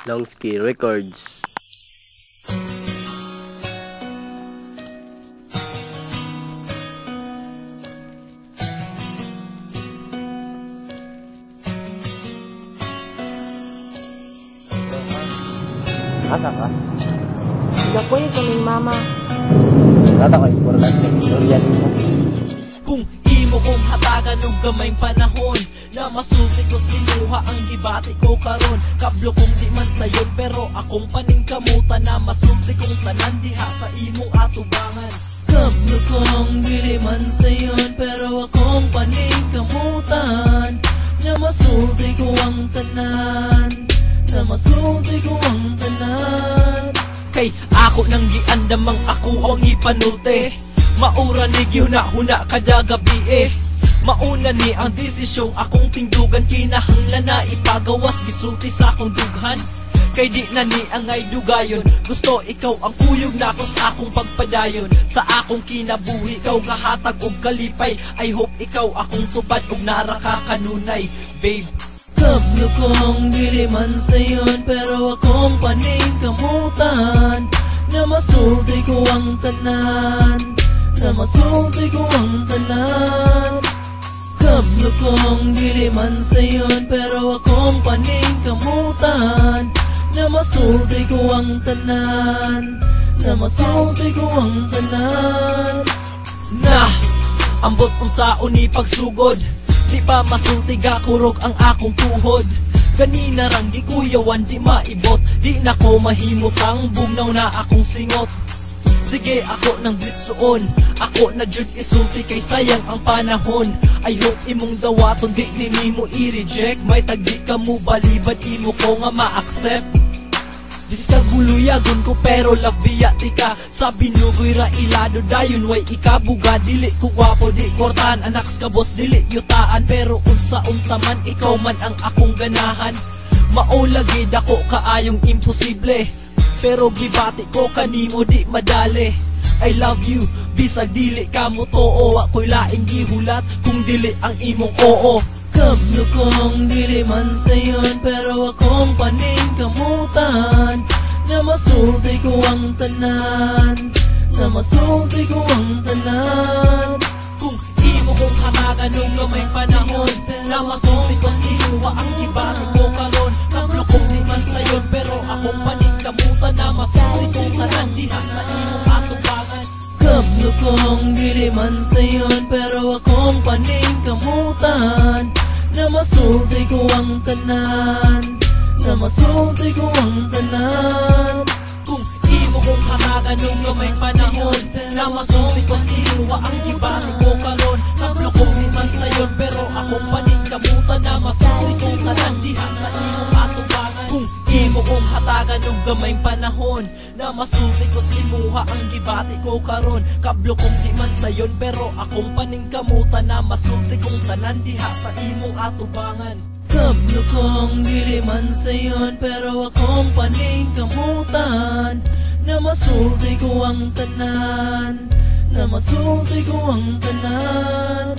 Longski Records. Asa ka? Gapoy kaming mama. Nata ko explore lang sa Dorian mo. Kung imo kong hatagan og gamayng panahon na masulti ko sinuha ang gibati ko karon. Kablo kong di man sayon pero akong paningkamutan na masulti kong tanan diha sa imong atubangan. Kablo kong dili man sayon pero akong paningkamutan na masulti ko ang tanan. Na masulti ko ang tanan. Kay ako nang giandamang ako ang ipanulti. Maura ni gihuna-huna kada gabi Mauna ni ang desisyong akong tingdugan. Kinahanglan na ipagawas gisulti sa akong dughan. Kay di na ni ang ay dugayon. Gusto ikaw ang kuyog na ako sa akong pagpadayon. Sa akong kinabuhi ikaw gahatag og kalipay. I hope ikaw akong tubad og naraka kanunay, babe. Kablo kong dili man sayon pero akong paningkamutan na masulti ko ang tanan. Na masulti ko ang tanan. Kablo kong dili man sayon pero akong paningkamutan na masulti ko ang tanan. Na masulti ko ang tanan. Na ambot unsaon ni pagsugod. Di pa masulti gakurog ang akong tuhod. Ganina rang gikuyawan di maibot. Di na ko mahimutang bugnaw na akong singot. Sige ako nang blitsoon. Ako na jud isulti kay sayang ang panahon. I hope imong dawaton di ni mo i-reject. May tagdi ka mo balibad imo ko nga ma-accept. Diskaguluyagon ko pero labiya ti ka. Sa binugoy ra ilado dayon way ikabuga. Dili ko wapo di kortan anak ka boss dili yutaan. Pero unsa untaman ikaw man ang akong ganahan. Maulagi dako kaayong imposible. Pero gibati ko kanimo di madali. I love you bisag dili ka mo too. Ako'y laing gihulat kung dili ang imong oo. Kablo kong dili man sayon pero akong paningkamutan na masulti ko ang tanan. Na masulti ko ang tanan. Kung imo kong hatagan nung gamay panahon na masulti ko sinuha ang gibati ko karon. Kablo kong di man sayon pero akong paningkamutan na masulti ko tanan diha sa imong atubangan. Kablo kong dili man sayon pero akong paningkamutan na masulti ko ang tanan. Na masulti ko ang tanan. Kung imo kong hatagan nung gamay panahon na masulti ko sinuha ang gibati ko karon. Kablo kong di man sayon pero akong paningkamutan na masulti ko tanan diha sa imong atubangan. Kung imo kong hatagan nung gamay panahon na masulti ko sinuha ang gibati ko karon. Kablo kong di man sayon pero akong paningkamutan na masulti kong tanan diha sa imong atubangan. Kablo kong dili man sayon pero akong paningkamutan na masulti ko ang tanan. Na masulti ko ang tanan.